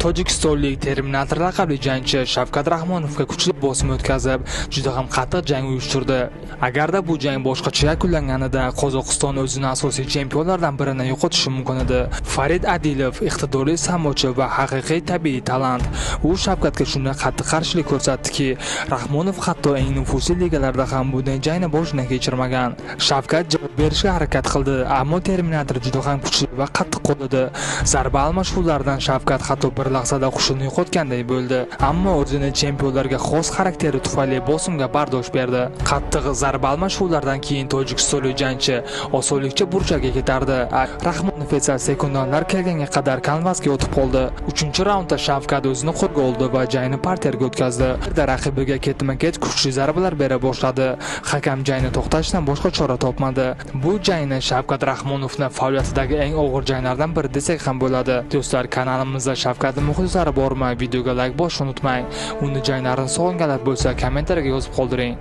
Tojikistonlik Terminator laqabli jangchi Shavkat Rahmonovga kuchli bosim o'tkazib, juda ham qattiq jang uyushtirdi. Agarda bu jang boshqacha yakunlanganida Qozog'iston o'zining asosiy chempionlardan birini yo'qotishi mumkin edi. Farid Adilov iqtidorli sambochi va haqiqiy tabiiy talant. U Shavkatga shunday qattiq qarshilik ko'rsatdiki, Rahmonov hatto eng nufuzli ligalarda ham bunday jangni boshidan kechirmagan. Shavkat javob berishga harakat qildi, ammo Terminator juda ham kuchli va qattiq qo'lladi. Zarba almashuvlardan Shavkat hatto bir lahzada hushini yo'qotganday bo'ldi, ammo o'zining chempionlarga xos xarakteri tufayli bosimga bardosh berdi. Qattiq zarba almashuvlardan keyin tojikistonlik jangchi osonlikcha burchaga ketardi. Rahmonov esa sekundlar kelganga qadar kanvasga o'tib qoldi. 3-raundda Shavkat o'zini qo'lga oldi va jangni parterga o'tkazdi. Raqibiga ketma-ket kuchli zarbalar bera boshladi. Hakam jangni to'xtatishdan boshqa chora topmadi. Bu jangni Shavkat Rahmonovning faoliyatidagi eng og'ir janglardan biri desak ham bo'ladi. Do'stlar, kanalimizda Shavkatning muxlislari bormi? Videoga like bosishni unutmang. Uni janglarini sog'inganlar bo'lsa, kommentariyaga yozib qoldiring.